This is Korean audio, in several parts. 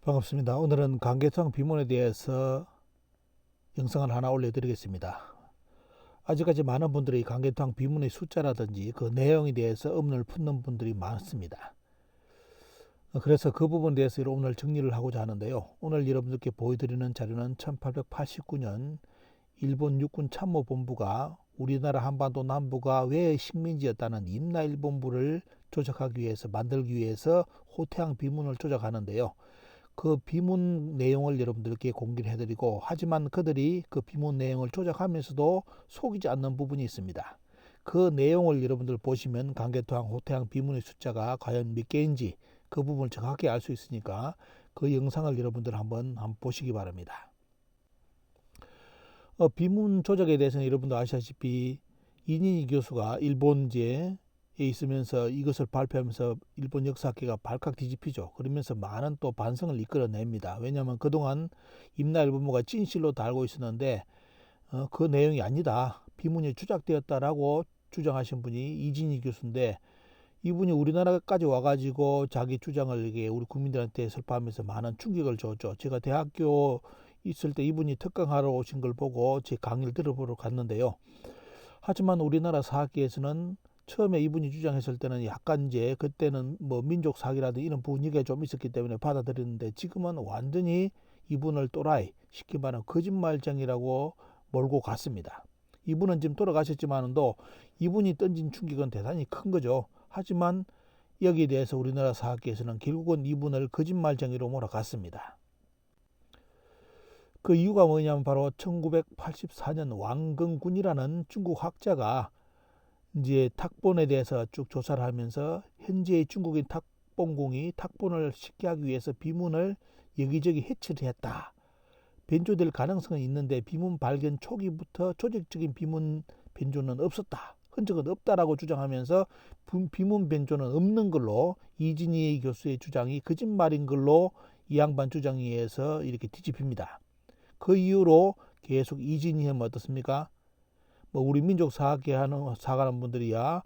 반갑습니다. 오늘은 강계토항 비문에 대해서 영상을 하나 올려드리겠습니다. 아직까지 많은 분들이 강계토항 비문의 숫자라든지 그 내용에 대해서 의문을 품는 분들이 많습니다. 그래서 그 부분에 대해서 오늘 정리를 하고자 하는데요. 오늘 여러분들께 보여드리는 자료는 1889년 일본 육군 참모본부가 우리나라 한반도 남부가 왜 식민지였다는 임나일본부를 조작하기 위해서 만들기 위해서 호태항 비문을 조작하는데요. 그 비문 내용을 여러분들께 공개를 해드리고, 하지만 그들이 그 비문 내용을 조작하면서도 속이지 않는 부분이 있습니다. 그 내용을 여러분들 보시면 강계토항, 호태항 비문의 숫자가 과연 몇 개인지 그 부분을 정확히 알 수 있으니까 그 영상을 여러분들 한번 보시기 바랍니다. 비문 조작에 대해서는 여러분도 아시다시피 이니니 교수가 일본제에 있으면서 이것을 발표하면서 일본 역사학계가 발칵 뒤집히죠. 그러면서 많은 또 반성을 이끌어냅니다. 왜냐하면 그동안 임나일본부가 진실로 다 알고 있었는데 그 내용이 아니다, 비문이 조작되었다라고 주장하신 분이 이진희 교수인데, 이분이 우리나라까지 와가지고 자기 주장을 이게 우리 국민들한테 설파하면서 많은 충격을 줬죠. 제가 대학교 있을 때 이분이 특강하러 오신 걸 보고 제 강의를 들어보러 갔는데요. 하지만 우리나라 사학계에서는 처음에 이분이 주장했을 때는 약간 이제 그때는 뭐 민족 사기라든지 이런 분위기가 좀 있었기 때문에 받아들였는데, 지금은 완전히 이분을 또라이, 쉽게 말하면 거짓말쟁이라고 몰고 갔습니다. 이분은 지금 돌아가셨지만도 이분이 던진 충격은 대단히 큰 거죠. 하지만 여기에 대해서 우리나라 사학계에서는 결국은 이분을 거짓말쟁이로 몰아갔습니다. 그 이유가 뭐냐면 바로 1984년 왕건군이라는 중국 학자가 이제 탁본에 대해서 쭉 조사를 하면서 현재의 중국인 탁본공이 탁본을 쉽게 하기 위해서 비문을 여기저기 해치를 했다, 변조될 가능성은 있는데 비문 발견 초기부터 조직적인 비문 변조는 없었다, 흔적은 없다라고 주장하면서 비문 변조는 없는 걸로, 이진희 교수의 주장이 거짓말인 걸로 이 양반 주장에 의해서 이렇게 뒤집힙니다. 그 이후로 계속 이진희 하면 어떻습니까? 뭐 우리 민족 사학계 하는 사가는 분들이야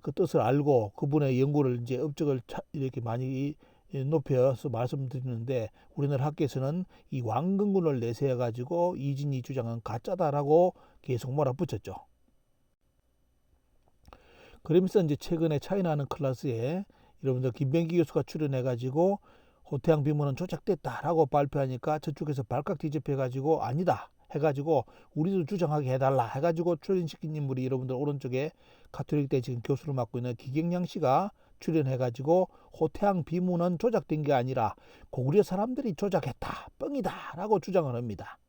그 뜻을 알고 그분의 연구를 이제 업적을 이렇게 많이 높여서 말씀드리는데, 우리나라 학계에서는 이 왕건군을 내세워 가지고 이진희 주장은 가짜다라고 계속 몰아붙였죠. 그러면서 이제 최근에 차이나는 클래스에 여러분들 김병기 교수가 출연해 가지고 호태양 비문은 조작됐다라고 발표하니까 저쪽에서 발칵 뒤집혀 가지고 아니다 해가지고 우리도 주장하게 해달라 해가지고 출연시킨 인물이 여러분들 오른쪽에 가톨릭대 지금 교수를 맡고 있는 기경양 씨가 출연해가지고 호태양 비문은 조작된 게 아니라 고구려 사람들이 조작했다, 뻥이다 라고 주장을 합니다.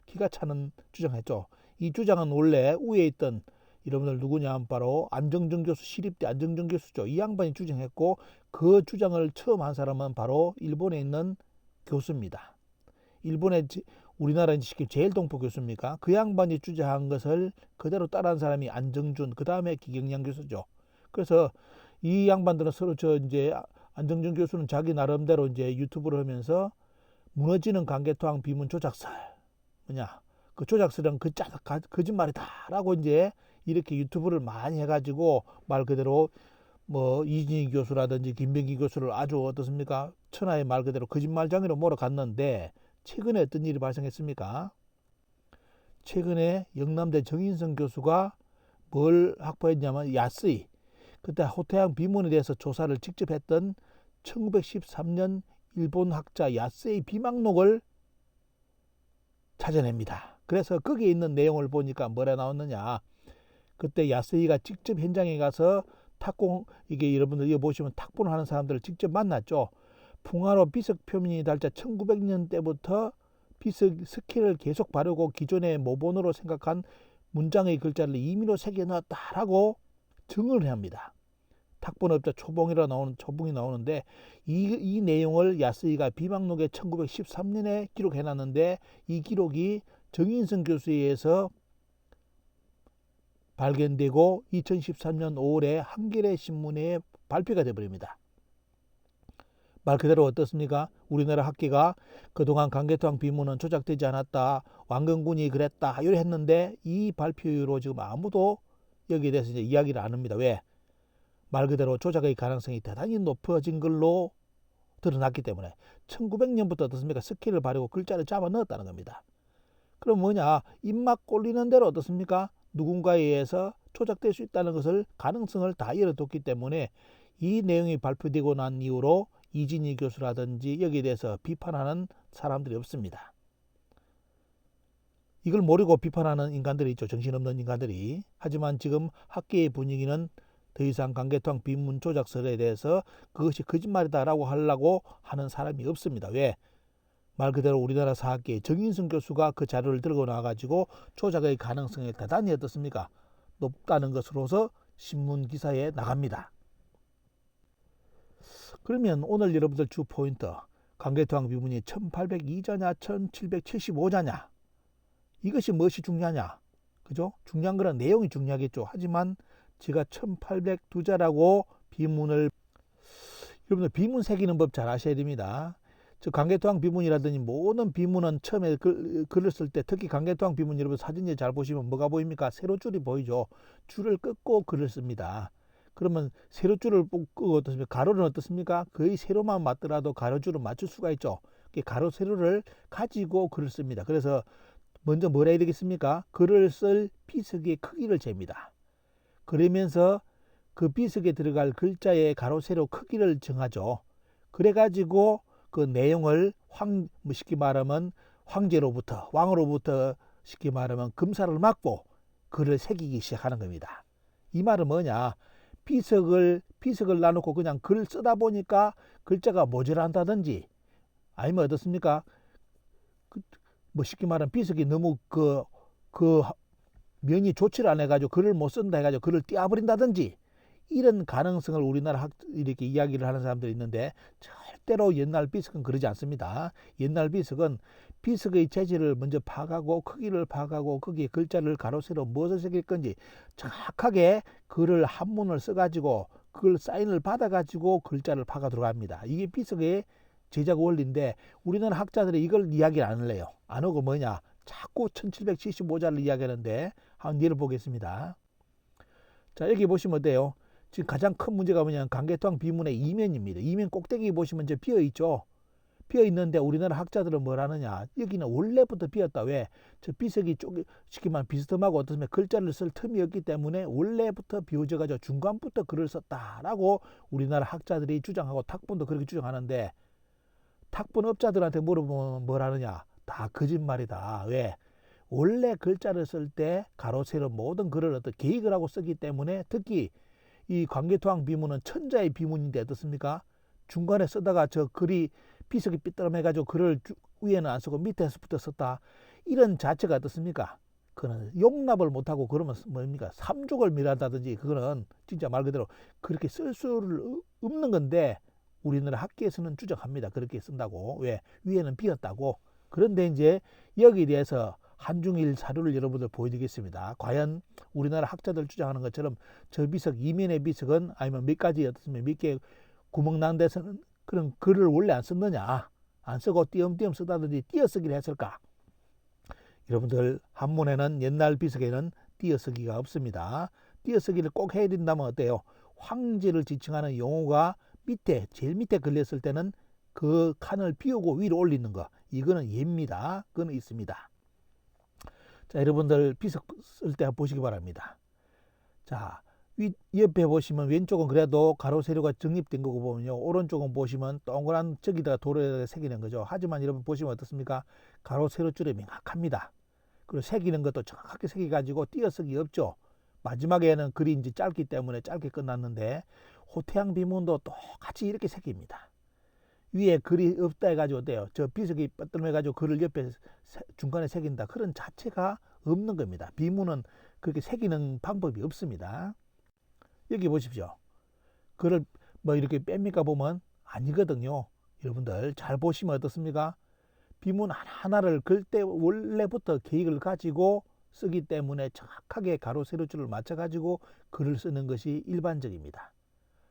기가 차는 주장했죠. 이 주장은 원래 위에 있던 여러분들 누구냐 하면 바로 안정정 교수, 시립대 안정정 교수죠. 이 양반이 주장했고, 그 주장을 처음 한 사람은 바로 일본에 있는 교수입니다. 일본의 우리나라 제일 동포 교수입니까? 그 양반이 주장한 것을 그대로 따라한 사람이 안정준, 그 다음에 기경양 교수죠. 그래서 이 양반들은 서로 이제 안정준 교수는 자기 나름대로 이제 유튜브를 하면서 무너지는 강계토항 비문 조작설 뭐냐, 그 조작설은 거짓말이다라고 이제 이렇게 유튜브를 많이 해가지고 말 그대로 뭐 이진희 교수라든지 김병기 교수를 아주 어떻습니까? 천하의 말 그대로 거짓말쟁이로 몰아갔는데, 최근에 어떤 일이 발생했습니까? 최근에 영남대 정인성 교수가 뭘 확보했냐면 야스이, 그때 호태양 비문에 대해서 조사를 직접 했던 1913년 일본 학자 야스의 비망록을 찾아냅니다. 그래서 거기에 있는 내용을 보니까 뭐라 나왔느냐, 그때 야스이가 직접 현장에 가서 탁공, 이게 여러분들 이거 보시면 탁본을 하는 사람들을 직접 만났죠. 풍화로 비석 표면이 달자 1900년 때부터 비석 스킬을 계속 바르고 기존의 모본으로 생각한 문장의 글자를 임의로 새겨 넣었다라고 증언을 합니다. 탁본업자 초봉이라 나오는 초봉이 나오는데, 이 내용을 야스이가 비망록에 1913년에 기록해 놨는데, 이 기록이 정인성 교수에 의해서 발견되고 2013년 5월에 한겨레 신문에 발표가 되어버립니다. 말 그대로 어떻습니까? 우리나라 학계가 그동안 강계토항 비문은 조작되지 않았다, 왕건군이 그랬다 이래 했는데, 이 발표 이후로 지금 아무도 여기에 대해서 이제 이야기를 안 합니다. 왜? 말 그대로 조작의 가능성이 대단히 높아진 걸로 드러났기 때문에 1900년부터 어떻습니까? 스킬을 바르고 글자를 잡아 넣었다는 겁니다. 그럼 뭐냐? 입맛 꼴리는 대로 어떻습니까? 누군가에 의해서 조작될 수 있다는 것을 가능성을 다 열어뒀기 때문에 이 내용이 발표되고 난 이후로 이진희 교수라든지 여기에 대해서 비판하는 사람들이 없습니다. 이걸 모르고 비판하는 인간들이 있죠. 정신없는 인간들이. 하지만 지금 학계의 분위기는 더 이상 강개토항 비문 조작설에 대해서 그것이 거짓말이다라고 하려고 하는 사람이 없습니다. 왜? 말 그대로 우리나라 사학계의 정인승 교수가 그 자료를 들고 나와가지고 조작의 가능성이 대단히 어떻습니까? 높다는 것으로서 신문 기사에 나갑니다. 그러면 오늘 여러분들 주 포인트, 강개토항 비문이 1802자냐 1775자냐, 이것이 무엇이 중요하냐? 그죠? 중요한 거는 내용이 중요하겠죠. 하지만 제가 1802자라고 비문을, 여러분들 비문 새기는 법 잘 아셔야 됩니다. 저 강개토항 비문이라든지 모든 비문은 처음에 글을 쓸 때, 특히 강개토항 비문 여러분 사진에 잘 보시면 뭐가 보입니까? 세로줄이 보이죠. 줄을 끊고 글을 씁니다. 그러면 세로줄을 끊고 어떻습니까? 가로는 어떻습니까? 거의 세로만 맞더라도 가로줄을 맞출 수가 있죠. 가로 세로를 가지고 글을 씁니다. 그래서 먼저 뭘 해야 되겠습니까? 글을 쓸 비석의 크기를 잽니다. 그러면서 그 비석에 들어갈 글자의 가로 세로 크기를 정하죠. 그래가지고 그 내용을 쉽게 말하면 황제로부터, 왕으로부터 쉽게 말하면 금사를 맞고 글을 새기기 시작하는 겁니다. 이 말은 뭐냐? 비석을 놔놓고 그냥 글을 쓰다 보니까 글자가 모자란다든지, 아니면 어떻습니까? 쉽게 말하면 비석이 너무 그 면이 좋지를 않아 가지고 글을 못 쓴다 해가지고 글을 띄워버린다든지, 이런 가능성을 우리나라 이렇게 이야기를 하는 사람들이 있는데, 절대로 옛날 비석은 그러지 않습니다. 옛날 비석은 비석의 재질을 먼저 파가고 크기를 파가고 거기에 글자를 가로 세로 무엇을 새길 건지 정확하게 글을 한문을 써가지고 그걸 사인을 받아가지고 글자를 파가 들어갑니다. 이게 비석의 제작 원리인데 우리나라 학자들이 이걸 이야기를 안 할래요. 안 하고 뭐냐? 자꾸 1775자를 이야기하는데 한번 예를 보겠습니다. 자, 여기 보시면 어때요? 지금 가장 큰 문제가 뭐냐면 강개토항 비문의 이면입니다. 이면 꼭대기 보시면 이제 비어 있죠. 비어 있는데 우리나라 학자들은 뭘 하느냐? 여기는 원래부터 비었다. 왜? 저 비석이 쉽게 말하면 비스듬하고 어떻습니까? 글자를 쓸 틈이 없기 때문에 원래부터 비워져 가지고 중간부터 글을 썼다라고 우리나라 학자들이 주장하고 탁본도 그렇게 주장하는데, 탁본 업자들한테 물어보면 뭘 하느냐? 다 거짓말이다. 왜? 원래 글자를 쓸 때 가로 세로 모든 글을 어떤 계획을 하고 쓰기 때문에, 특히 이 강개토항 비문은 천자의 비문인데 어떻습니까? 중간에 쓰다가 저 글이 비석이 삐뚤어해 가지고 글을 위에는 안 쓰고 밑에서부터 썼다. 이런 자체가 어떻습니까? 그거는 용납을 못하고, 그러면 뭡니까? 삼족을 멸한다든지, 그거는 진짜 말 그대로 그렇게 쓸 수를 없는 건데 우리나라 학계에서는 주장합니다. 그렇게 쓴다고. 왜? 위에는 비었다고. 그런데 이제 여기에 대해서 한중일 사료를 여러분들 보여드리겠습니다. 과연 우리나라 학자들 주장하는 것처럼 저 비석, 이면의 비석은 아니면 몇 가지 어떻습니까? 몇 개 구멍 난 데서는 그런 글을 원래 안 썼느냐? 안 쓰고 띄엄띄엄 쓰다든지 띄어쓰기를 했을까? 여러분들 한문에는, 옛날 비석에는 띄어쓰기가 없습니다. 띄어쓰기를 꼭 해야 된다면 어때요? 황제를 지칭하는 용어가 밑에, 제일 밑에 걸렸을 때는 그 칸을 비우고 위로 올리는 거, 이거는 예입니다. 그거는 있습니다. 자, 여러분들 비석 쓸 때 보시기 바랍니다. 자, 옆에 보시면 왼쪽은 그래도 가로 세로가 정립된 거고 보면요, 오른쪽은 보시면 동그란 저기다가 도로에다가 새기는 거죠. 하지만 여러분 보시면 어떻습니까? 가로 세로 줄이 명확합니다. 그리고 새기는 것도 정확하게 새겨 가지고 띄어쓰기 없죠. 마지막에는 글이 이제 짧기 때문에 짧게 끝났는데, 호태양 비문도 똑같이 이렇게 새깁니다. 위에 글이 없다 해가지고 어때요? 저 비석이 뻗들매가지고 글을 옆에 중간에 새긴다, 그런 자체가 없는 겁니다. 비문은 그렇게 새기는 방법이 없습니다. 여기 보십시오. 글을 뭐 이렇게 뺍니까 보면 아니거든요. 여러분들 잘 보시면 어떻습니까? 비문 하나하나를 글 때 원래부터 계획을 가지고 쓰기 때문에 정확하게 가로 세로줄을 맞춰 가지고 글을 쓰는 것이 일반적입니다.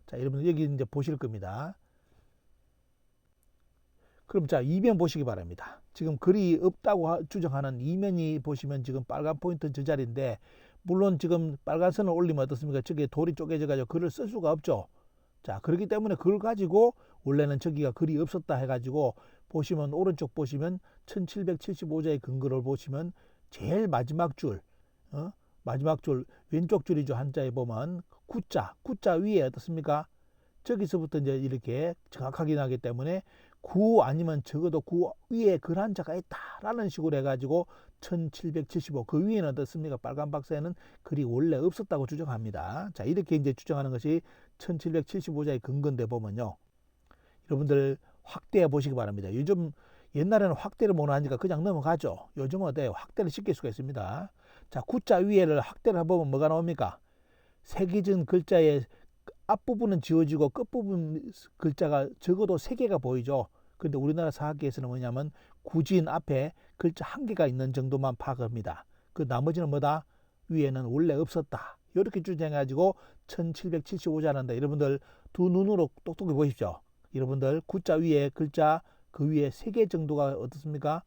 자, 여러분 여기 이제 보실 겁니다. 그럼 자, 이면 보시기 바랍니다. 지금 글이 없다고 주장하는 이면이 보시면 지금 빨간 포인트 저 자리인데, 물론 지금 빨간 선을 올리면 어떻습니까? 저게 돌이 쪼개져 가지고 글을 쓸 수가 없죠. 자, 그렇기 때문에 그걸 가지고 원래는 저기가 글이 없었다 해가지고 보시면 오른쪽 보시면 1775자의 근거를 보시면 제일 마지막 줄, 마지막 줄 왼쪽 줄이죠. 한자에 보면 구자 위에 어떻습니까? 저기서부터 이제 이렇게 정확하게 나기 때문에 구 아니면 적어도 구 위에 글 한자가 있다라는 식으로 해가지고 1775 그 위에는 어떻습니까? 빨간 박스에는 글이 원래 없었다고 주장합니다. 자, 이렇게 이제 주장하는 것이 1775자의 근거인데 보면요. 여러분들 확대해 보시기 바랍니다. 요즘 옛날에는 확대를 못 하니까 그냥 넘어가죠. 요즘은 어때요? 확대를 시킬 수가 있습니다. 자, 구자 위에를 확대를 해보면 뭐가 나옵니까? 새겨진 글자의 앞부분은 지워지고 끝부분 글자가 적어도 3개가 보이죠. 근데 우리나라 사학계에서는 뭐냐면 구진 앞에 글자 1개가 있는 정도만 파악합니다. 그 나머지는 뭐다? 위에는 원래 없었다. 이렇게 주장해가지고 1775자란다. 여러분들 두 눈으로 똑똑히 보십시오. 여러분들 구자 위에 글자 그 위에 3개 정도가 어떻습니까?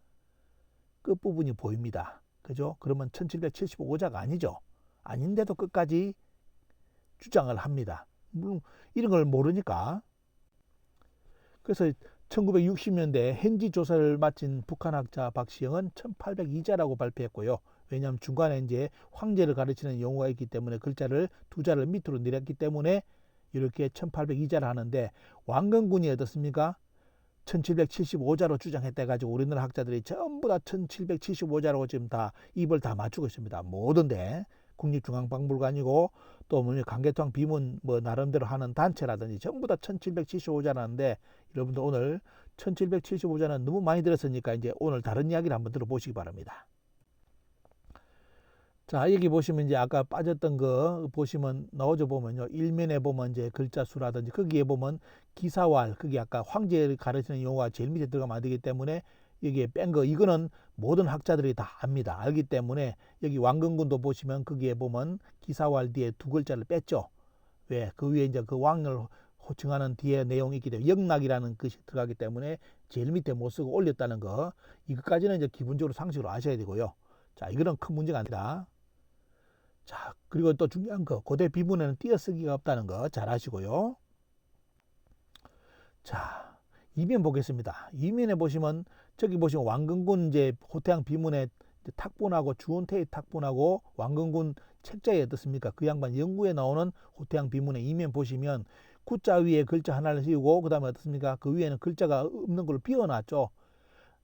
끝부분이 보입니다. 그죠? 그러면 1775자가 아니죠. 아닌데도 끝까지 주장을 합니다. 물론 이런 걸 모르니까. 그래서 1960년대 현지 조사를 마친 북한학자 박시영은 1802자라고 발표했고요. 왜냐하면 중간에 이제 황제를 가르치는 용어가 있기 때문에 글자를 2자를 밑으로 내렸기 때문에 이렇게 1802자를 하는데 왕건군이 어떻습니까? 1775자로 주장했다 가지고 우리나라 학자들이 전부 다 1775자로 지금 다 입을 다 맞추고 있습니다. 모든데 국립중앙박물관이고 또 뭐 강계토항 비문 뭐 나름대로 하는 단체라든지 전부 다 1775자라는데 여러분들 오늘 1775자는 너무 많이 들었으니까 이제 오늘 다른 이야기를 한번 들어보시기 바랍니다. 자, 여기 보시면 이제 아까 빠졌던 거 보시면 나오죠. 보면요. 일면에 보면 이제 글자 수라든지 거기에 보면 기사왈, 그게 아까 황제를 가르치는 용어가 제일 밑에 들어가면 안 되기 때문에 여기에 뺀 거, 이거는 모든 학자들이 다 압니다. 알기 때문에 여기 왕건군도 보시면 거기에 보면 기사왈 뒤에 2글자를 뺐죠. 왜? 그 위에 이제 그 왕을 호칭하는 뒤에 내용이 있기 때문에 영락이라는 것이 들어가기 때문에 제일 밑에 못 쓰고 올렸다는 거, 이것까지는 이제 기본적으로 상식으로 아셔야 되고요. 자, 이거는 큰 문제가 아니다. 자, 그리고 또 중요한 거, 고대 비문에는 띄어쓰기가 없다는 거 잘 아시고요. 자, 이면 보겠습니다. 이면에 보시면 저기 보시면 왕건군 이제 호태양 비문에 탁본하고 주원태의 탁본하고 왕건군 책자에 어떻습니까? 그 양반 연구에 나오는 호태양 비문의 이면 보시면 구자 위에 글자 하나를 씌우고 그 다음에 어떻습니까? 그 위에는 글자가 없는 걸 비워놨죠.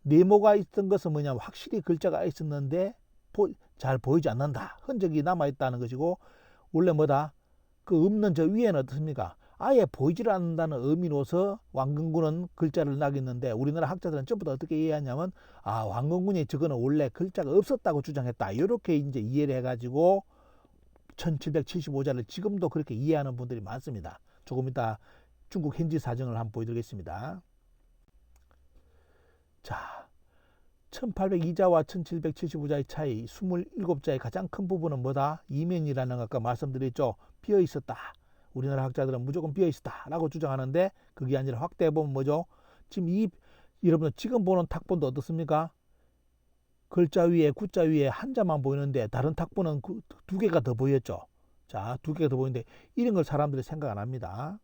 네모가 있던 것은 뭐냐면 확실히 글자가 있었는데 잘 보이지 않는다. 흔적이 남아있다는 것이고, 원래 뭐다? 그 없는 저 위에는 어떻습니까? 아예 보이질 않는다는 의미로서 왕건군은 글자를 낙했는데 우리나라 학자들은 전부 다 어떻게 이해하냐면 왕건군이 저거는 원래 글자가 없었다고 주장했다. 이렇게 이제 이해를 해가지고 1775자를 지금도 그렇게 이해하는 분들이 많습니다. 조금 이따 중국 현지 사정을 한번 보여드리겠습니다. 자, 1802자와 1775자의 차이 27자의 가장 큰 부분은 뭐다? 이면이라는 거 아까 말씀드렸죠. 비어 있었다. 우리나라 학자들은 무조건 비어 있었다 라고 주장하는데 그게 아니라 확대해 보면 뭐죠? 지금 여러분 지금 보는 탁본도 어떻습니까? 글자 위에 구자 위에 한자만 보이는데 다른 탁본은 2개가 더 보였죠. 자, 2개가 더 보이는데 이런 걸 사람들이 생각 안 합니다.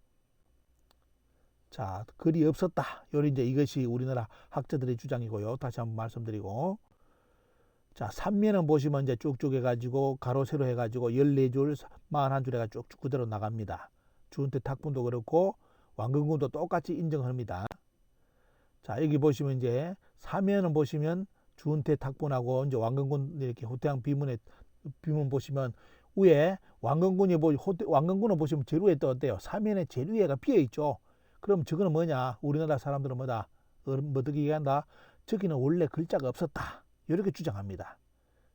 자, 글이 없었다. 요리 이제 이것이 우리나라 학자들의 주장이고요. 다시 한번 말씀드리고. 자, 3면은 보시면 이제 쭉쭉 해가지고 가로 세로 해가지고 14줄, 41줄 해가 쭉쭉 그대로 나갑니다. 주은태 탁본도 그렇고 왕건군도 똑같이 인정합니다. 자, 여기 보시면 이제 4면은 보시면 주은태 탁본하고 이제 왕건군 이렇게 호태양 비문 보시면 위에 왕건군은 보시면 제일 위에 또 어때요? 4면에 제일 위에가 비어 있죠. 그럼 저거는 뭐냐? 우리나라 사람들은 뭐다? 어떻게 얘기한다? 저기는 원래 글자가 없었다. 이렇게 주장합니다.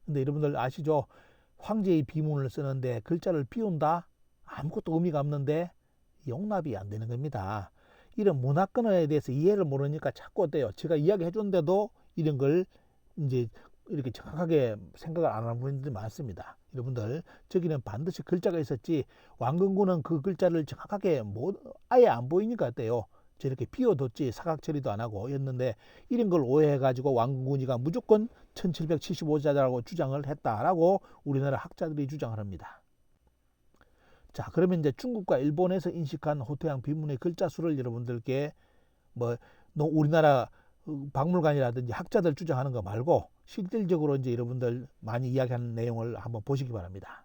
근데 여러분들 아시죠? 황제의 비문을 쓰는데 글자를 비운다? 아무것도 의미가 없는데 용납이 안 되는 겁니다. 이런 문화권에 대해서 이해를 모르니까 자꾸 어때요? 제가 이야기해 줬는데도 이런 걸 이제 이렇게 정확하게 생각을 안 하는 분들이 많습니다. 여러분들 저기는 반드시 글자가 있었지 왕건군은 그 글자를 정확하게 아예 안 보이니까 어때요? 저렇게 비워뒀지 사각 처리도 안 하고 였는데 이런 걸 오해해가지고 왕건군이가 무조건 1775자라고 주장을 했다라고 우리나라 학자들이 주장을 합니다. 자, 그러면 이제 중국과 일본에서 인식한 호태양 비문의 글자 수를 여러분들께 뭐 우리나라 박물관이라든지 학자들 주장하는 거 말고 실질적으로 이제 여러분들 많이 이야기하는 내용을 한번 보시기 바랍니다.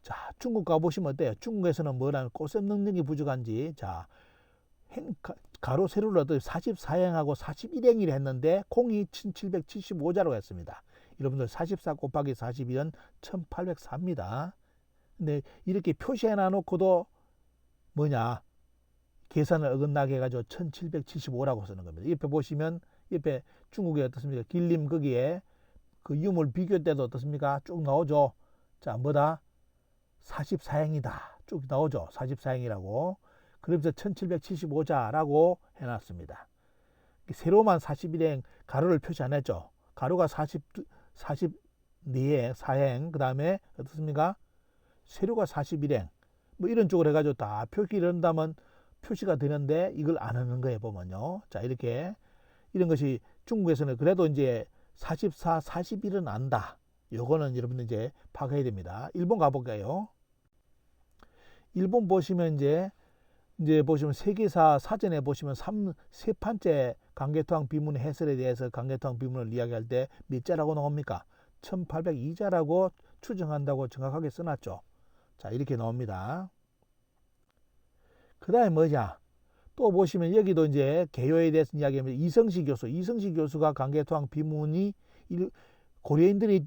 자, 중국 가보시면 어때요? 중국에서는 뭐라는 꽃샘 능력이 부족한지, 자, 가로 세로를 얻어 44행하고 41행이라 했는데 공이 1775자로 했습니다. 여러분들 44 곱하기 41은 1804입니다. 근데 이렇게 표시해 놔놓고도 뭐냐, 계산을 어긋나게 해가지고 1775라고 쓰는 겁니다. 옆에 보시면 옆에 중국에 어떻습니까? 길림 거기에 그 유물 비교 때도 어떻습니까? 쭉 나오죠. 자, 뭐다? 44행이다. 쭉 나오죠. 44행이라고. 그러면서 1775자라고 해놨습니다. 세로만 41행 가로를 표시 안 했죠. 가로가 44행, 4행, 그 다음에 어떻습니까? 세로가 41행. 뭐 이런 쪽으로 해가지고 다 표기를 한다면 표시가 되는데 이걸 안 하는 거예요, 보면요. 자, 이렇게 이런 것이 중국에서는 그래도 이제 44, 41은 안다. 요거는 여러분들 이제 파악해야 됩니다. 일본 가볼까요? 일본 보시면 이제 보시면 세계사 사전에 보시면 세 판째 강개토항 비문 해설에 대해서 강개토항 비문을 이야기할 때 몇 자라고 나옵니까? 1802자라고 추정한다고 정확하게 써놨죠. 자, 이렇게 나옵니다. 그 다음에 뭐냐? 또 보시면 여기도 이제 개요에 대해서 이야기하면 이성시 교수가 강개토항 비문이 고려인들이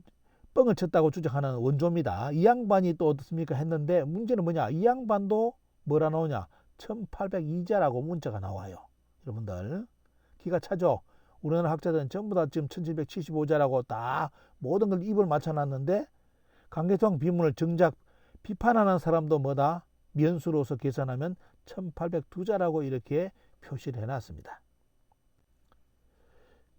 뻥을 쳤다고 주장하는 원조입니다. 이 양반이 또 어떻습니까? 했는데 문제는 뭐냐? 이 양반도 뭐라 나오냐? 1802자라고 문자가 나와요. 여러분들 기가 차죠? 우리나라 학자들은 전부 다 지금 1775자라고 다 모든 걸 입을 맞춰놨는데 강개토항 비문을 정작 비판하는 사람도 뭐다? 면수로서 계산하면 1802자라고 이렇게 표시를 해놨습니다.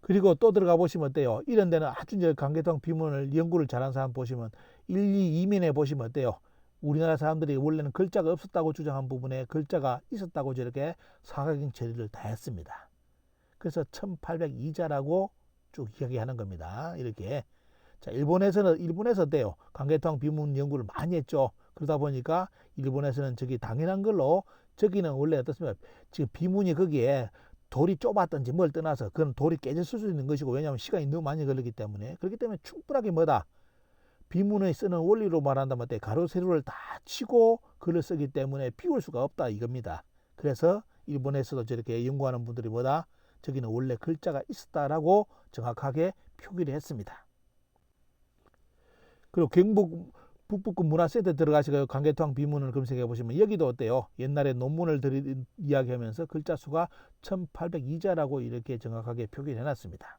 그리고 또 들어가 보시면 어때요? 이런 데는 아주 이제 강개토항 비문을 연구를 잘한 사람 보시면 1, 2, 2면에 보시면 어때요? 우리나라 사람들이 원래는 글자가 없었다고 주장한 부분에 글자가 있었다고 저렇게 사각형 처리를 다 했습니다. 그래서 1802자라고 쭉 이야기하는 겁니다. 이렇게. 자, 일본에서 어때요? 강개토항 비문 연구를 많이 했죠. 그러다 보니까 일본에서는 저기 당연한 걸로 저기는 원래 어떻습니까? 지금 비문이 거기에 돌이 좁았든지 뭘 떠나서 그건 돌이 깨졌을 수 있는 것이고, 왜냐하면 시간이 너무 많이 걸리기 때문에, 그렇기 때문에 충분하게 뭐다? 비문에 쓰는 원리로 말한다면 가로 세로를 다 치고 글을 쓰기 때문에 비울 수가 없다 이겁니다. 그래서 일본에서도 저렇게 연구하는 분들이 뭐다? 저기는 원래 글자가 있었다라고 정확하게 표기를 했습니다. 그리고 경북 북부권 문화센터 들어가시고 강개토항 비문을 검색해 보시면 여기도 어때요? 옛날에 논문을 이야기하면서 글자 수가 1802자라고 이렇게 정확하게 표기를 해놨습니다.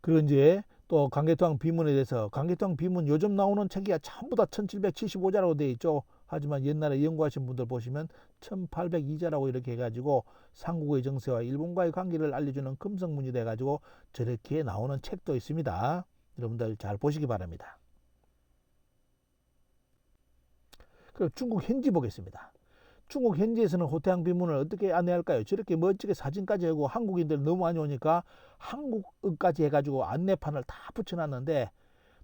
그리고 이제 또 강개토항 비문에 대해서 강개토항 비문 요즘 나오는 책이 전부 다 1775자라고 되어 있죠. 하지만 옛날에 연구하신 분들 보시면 1802자라고 이렇게 해가지고 삼국의 정세와 일본과의 관계를 알려주는 금성문이 돼가지고 저렇게 나오는 책도 있습니다. 여러분들 잘 보시기 바랍니다. 그리고 중국 현지 보겠습니다. 중국 현지에서는 호태양 비문을 어떻게 안내할까요? 저렇게 멋지게 사진까지 하고 한국인들 너무 많이 오니까 한국어까지 해가지고 안내판을 다 붙여놨는데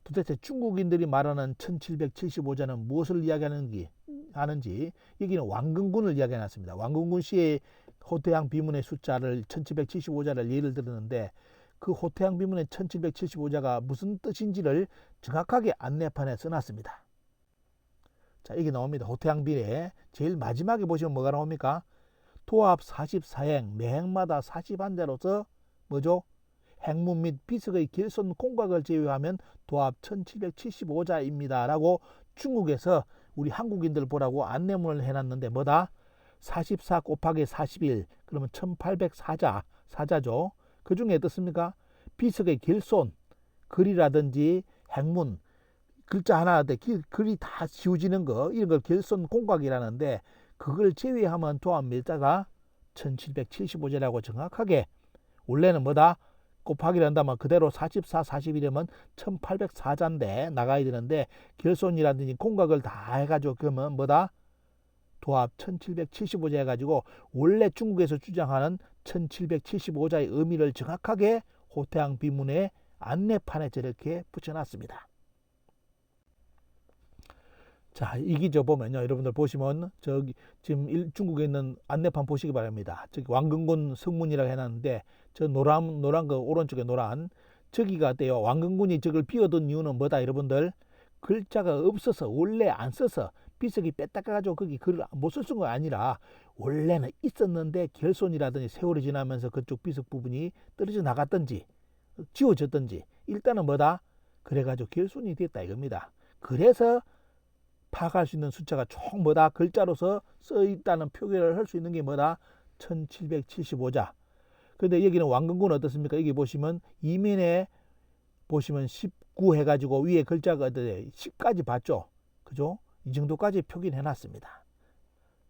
도대체 중국인들이 말하는 1775자는 무엇을 이야기하는지 여기는 왕근군을 이야기해놨습니다. 왕근군 씨의 호태양 비문의 숫자를 1775자를 예를 들었는데 그 호태양 비문의 1775자가 무슨 뜻인지를 정확하게 안내판에 써놨습니다. 자, 이게 나옵니다. 호태양 비례 제일 마지막에 보시면 뭐가 나옵니까? 도합 44행, 매행마다 41자로서 뭐죠? 행문 및 비석의 결손 공각을 제외하면 도합 1775자입니다. 라고 중국에서 우리 한국인들 보라고 안내문을 해놨는데 뭐다? 44 곱하기 41 그러면 1804자, 사자죠. 그 중에 어떻습니까? 비석의 결손, 글이라든지 행문, 글자 하나 글이 다 지워지는 거, 이런 걸 결손 공각이라는데 그걸 제외하면 도합 몇 자가 1775자라고 정확하게, 원래는 뭐다? 곱하기를 한다면 그대로 44, 41이면 1804자인데 나가야 되는데 결손이라든지 공각을 다 해가지고 그러면 뭐다? 도합 1775자 해가지고 원래 중국에서 주장하는 1775자의 의미를 정확하게 호태양 비문의 안내판에 저렇게 붙여놨습니다. 자, 이 기저 보면요. 여러분들 보시면 저기 지금 중국에 있는 안내판 보시기 바랍니다. 저기 왕근군 성문이라고 해놨는데 저 노란 거 오른쪽에 노란 저기가 돼요. 왕근군이 저걸 비워둔 이유는 뭐다 여러분들? 글자가 없어서 원래 안 써서 비석이 뺐다 가지고 거기 글을 못 쓸 건 아니라 원래는 있었는데 결손이라든지 세월이 지나면서 그쪽 비석 부분이 떨어져 나갔든지 지워졌든지 일단은 뭐다? 그래가지고 결손이 됐다 이겁니다. 그래서 파악할 수 있는 숫자가 총 뭐다? 글자로서 써 있다는 표기를 할 수 있는 게 뭐다? 1775자. 근데 여기는 왕근군은 어떻습니까? 여기 보시면 이면에 보시면 19 해가지고 위에 글자가 10까지 봤죠? 그죠? 이 정도까지 표기를 해놨습니다.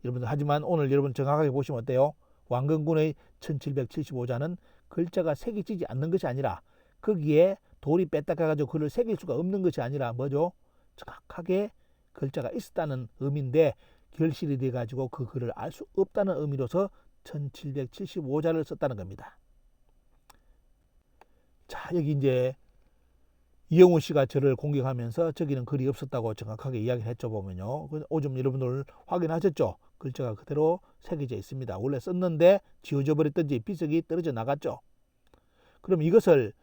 여러분들 하지만 오늘 여러분 정확하게 보시면 어때요? 왕근군의 1775자는 글자가 새겨지지 않는 것이 아니라 거기에 돌이 뺐다 가지고 글을 새길 수가 없는 것이 아니라 뭐죠? 정확하게 글자가 있었다는 의미인데 결실이 돼 가지고 그 글을 알 수 없다는 의미로서 1775자를 썼다는 겁니다. 자, 여기 이제 이영우 씨가 저를 공격하면서 저기는 글이 없었다고 정확하게 이야기를 했죠. 보면요. 오점 여러분들 확인하셨죠? 글자가 그대로 새겨져 있습니다. 원래 썼는데 지워져 버렸든지 비석이 떨어져 나갔죠. 그럼 이것을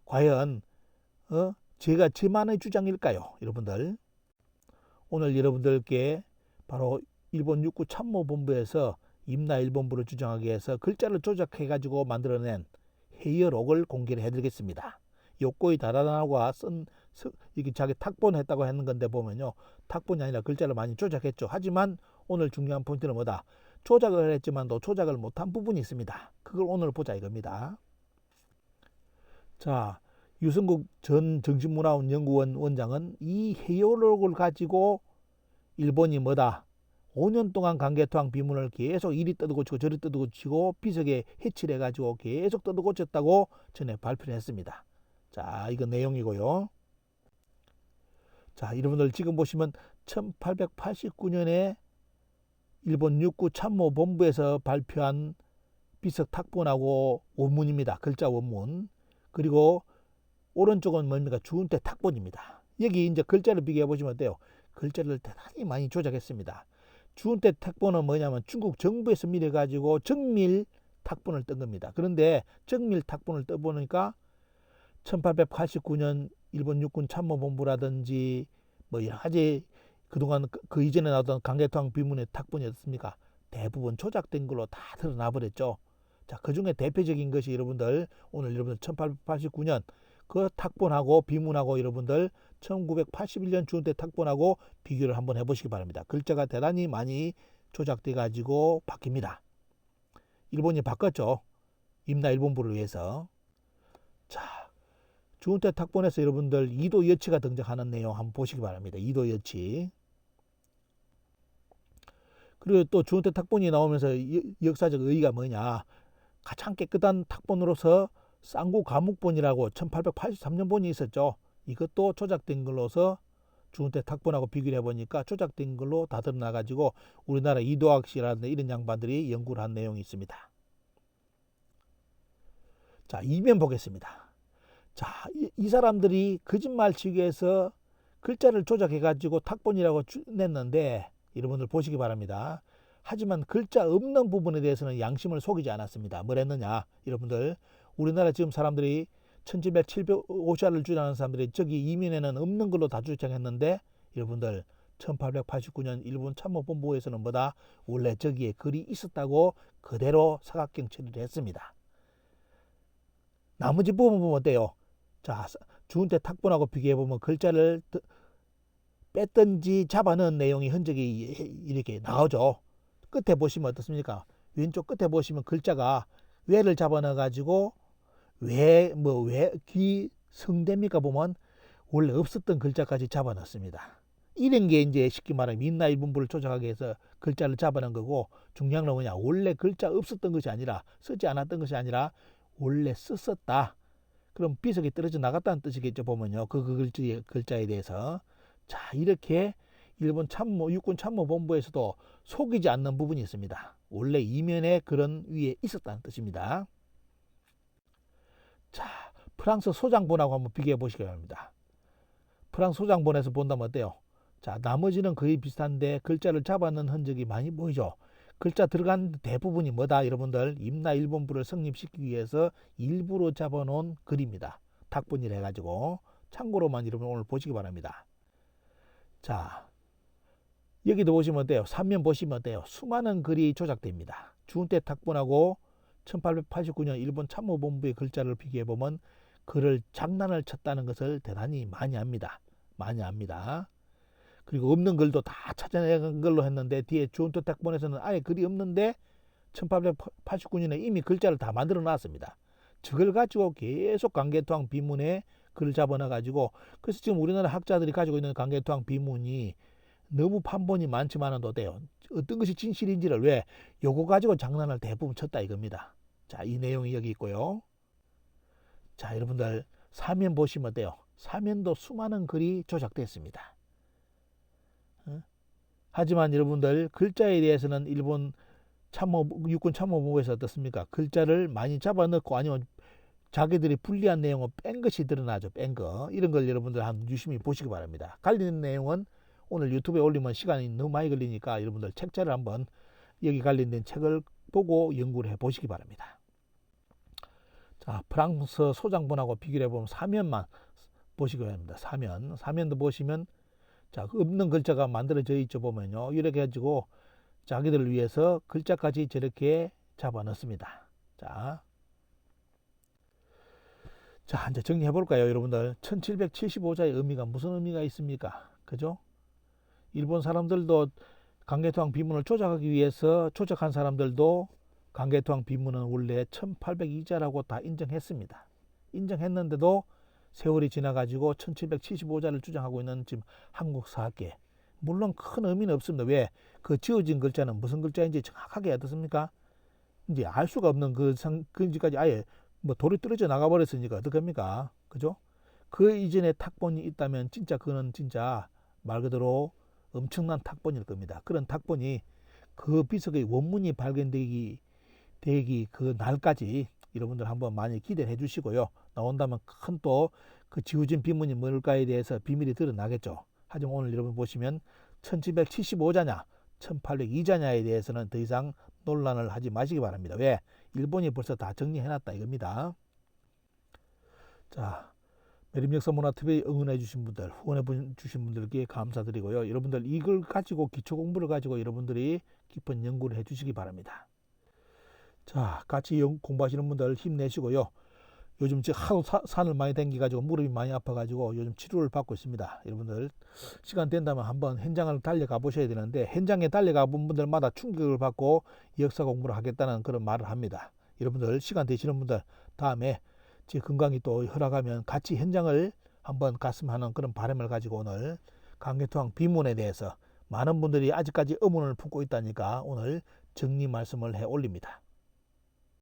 과연 제가 저만의 주장일까요? 여러분들 오늘 여러분들께 바로 일본 육구 참모본부에서 임나 일본부를 주장하기 위해서 글자를 조작해 가지고 만들어낸 회의록을 공개를 해드리겠습니다. 요거의 다다나와 쓴 이게 자기 탁본했다고 했는 건데 보면요, 탁본이 아니라 글자를 많이 조작했죠. 하지만 오늘 중요한 포인트는 뭐다? 조작을 했지만도 조작을 못한 부분이 있습니다. 그걸 오늘 보자 이겁니다. 자, 유승국 전 정신문화원연구원 원장은 이 회의록을 가지고 일본이 뭐다? 5년 동안 강개토항 비문을 계속 이리 뜯어고치고 저리 뜯어고치고 비석에 해치를 해가지고 계속 뜯어고쳤다고 전에 발표를 했습니다. 자, 이거 내용이고요. 자, 여러분들 지금 보시면 1889년에 일본 육구 참모본부에서 발표한 비석 탁본하고 원문입니다. 글자 원문. 그리고 오른쪽은 뭡니까? 주운태 탁본입니다. 여기 이제 글자를 비교해 보시면 어때요? 글자를 대단히 많이 조작했습니다. 주운태 탁본은 뭐냐면 중국 정부에서 밀어가지고 정밀 탁본을 뜬 겁니다. 그런데 정밀 탁본을 떠보니까 1889년 일본 육군 참모본부라든지 뭐 여러 가지 그동안 그 이전에 나왔던 강개토항 비문의 탁본이 어떻습니까? 대부분 조작된 걸로 다 드러나 버렸죠. 자, 그 중에 대표적인 것이 여러분들 오늘 여러분들 1889년 그 탁본하고 비문하고 여러분들 1981년 주운태 탁본하고 비교를 한번 해보시기 바랍니다. 글자가 대단히 많이 조작돼 가지고 바뀝니다. 일본이 바꿨죠. 임나 일본부를 위해서. 자, 주운태 탁본에서 여러분들 이도 여치가 등장하는 내용 한번 보시기 바랍니다. 이도 여치. 그리고 또 주운태 탁본이 나오면서 역사적 의의가 뭐냐? 가장 깨끗한 탁본으로서 쌍구 가묵본이라고 1883년 본이 있었죠. 이것도 조작된 걸로서 주운태 탁본하고 비교를 해보니까 조작된 걸로 다 드러나가지고 우리나라 이도학 씨라는 이런 양반들이 연구를 한 내용이 있습니다. 자, 이면 보겠습니다. 자, 이 사람들이 거짓말 치기 위해서 글자를 조작해가지고 탁본이라고 냈는데 여러분들 보시기 바랍니다. 하지만 글자 없는 부분에 대해서는 양심을 속이지 않았습니다. 뭘 했느냐? 여러분들 우리나라 지금 사람들이 1775자를 주장하는 사람들이 저기 이면에는 없는 걸로 다 주장했는데 여러분들 1889년 일본 참모본부에서는 뭐다? 원래 저기에 글이 있었다고 그대로 사각경 처리를 했습니다. 나머지 부분 보면 어때요? 자, 주운태 탁본하고 비교해보면 글자를 뺐든지 잡아넣은 내용이 흔적이 이렇게 나오죠. 끝에 보시면 어떻습니까? 왼쪽 끝에 보시면 글자가 왜를 잡아넣어 가지고 왜 귀 성대입니까 보면 원래 없었던 글자까지 잡아넣습니다. 이런 게 이제 쉽게 말하면 임나 일본부를 조작하기 위해서 글자를 잡아넣은 거고 중요한 건 뭐냐? 원래 글자 없었던 것이 아니라 쓰지 않았던 것이 아니라 원래 썼었다. 그럼 비석이 떨어져 나갔다는 뜻이겠죠 보면요. 그 글자에 대해서 자 이렇게 일본 육군 참모본부에서도 속이지 않는 부분이 있습니다. 원래 이면에 그런 위에 있었다는 뜻입니다. 자, 프랑스 소장본하고 한번 비교해 보시기 바랍니다. 프랑스 소장본에서 본다면 어때요? 자, 나머지는 거의 비슷한데 글자를 잡아넣은 흔적이 많이 보이죠. 글자 들어간 대부분이 뭐다? 여러분들 임나 일본부를 성립시키기 위해서 일부러 잡아놓은 글입니다. 탁본이라 해가지고 참고로만 여러분 오늘 보시기 바랍니다. 자, 여기도 보시면 어때요? 3면 보시면 어때요? 수많은 글이 조작됩니다. 주은태 탁본하고 1889년 일본 참모본부의 글자를 비교해보면 글을 장난을 쳤다는 것을 대단히 많이 합니다. 많이 합니다. 그리고 없는 글도 다 찾아낸 걸로 했는데 뒤에 주은태 탁본에서는 아예 글이 없는데 1889년에 이미 글자를 다 만들어 놨습니다. 저걸 가지고 계속 강개토항 비문에 글을 잡아놔 가지고 그래서 지금 우리나라 학자들이 가지고 있는 강개토항 비문이 너무 판본이 많지만은 어때요? 어떤 것이 진실인지를 왜 요거 가지고 장난을 대부분 쳤다 이겁니다. 자, 이 내용이 여기 있고요. 자, 여러분들 사면 보시면 어때요? 사면도 수많은 글이 조작됐습니다. 하지만 여러분들 글자에 대해서는 일본 육군 참모본부에서 어떻습니까? 글자를 많이 잡아넣고 아니면 자기들이 불리한 내용을 뺀 것이 드러나죠. 뺀 거. 이런 걸 여러분들 한번 유심히 보시기 바랍니다. 관련 내용은 오늘 유튜브에 올리면 시간이 너무 많이 걸리니까 여러분들 책자를 한번 여기 관련된 책을 보고 연구를 해 보시기 바랍니다. 자, 프랑스 소장본하고 비교를 해보면 사면만 보시기 바랍니다. 사면도 보시면 자, 없는 글자가 만들어져 있죠. 보면요. 이렇게 해가지고 자기들을 위해서 글자까지 저렇게 잡아 넣습니다. 자, 이제 정리해 볼까요, 여러분들? 1775자의 의미가 무슨 의미가 있습니까? 그죠? 일본 사람들도 강개토항 비문을 조작하기 위해서 조작한 사람들도 강개토항 비문은 원래 1802자라고 다 인정했습니다. 인정했는데도 세월이 지나가지고 1775자를 주장하고 있는 지금 한국 사학계. 물론 큰 의미는 없습니다. 왜? 그 지어진 글자는 무슨 글자인지 정확하게 어떻습니까? 이제 알 수가 없는 그지까지 아예 뭐 돌이 떨어져 나가버렸으니까 어떡합니까? 그죠? 그 이전에 탁본이 있다면 진짜 그거는 진짜 말 그대로 엄청난 탁본일 겁니다. 그런 탁본이 그 비석의 원문이 발견되기 그 날까지 여러분들 한번 많이 기대해 주시고요. 나온다면 큰 또 그 지우진 비문이 뭘까에 대해서 비밀이 드러나겠죠. 하지만 오늘 여러분 보시면 1775자냐 1802자냐에 대해서는 더 이상 논란을 하지 마시기 바랍니다. 왜? 일본이 벌써 다 정리해놨다 이겁니다. 자, 매림역사문화TV에 응원해 주신 분들, 후원해 주신 분들께 감사드리고요. 여러분들 이걸 가지고 기초 공부를 가지고 여러분들이 깊은 연구를 해 주시기 바랍니다. 자, 같이 공부하시는 분들 힘내시고요. 요즘 하도 산을 많이 댕겨가지고 무릎이 많이 아파가지고 요즘 치료를 받고 있습니다. 여러분들 시간 된다면 한번 현장을 달려가 보셔야 되는데 현장에 달려가 본 분들마다 충격을 받고 역사 공부를 하겠다는 그런 말을 합니다. 여러분들 시간 되시는 분들 다음에 제 건강이 또 허락하면 같이 현장을 한번 갔으면 하는 그런 바람을 가지고 오늘 강개토항 비문에 대해서 많은 분들이 아직까지 의문을 품고 있다니까 오늘 정리 말씀을 해 올립니다.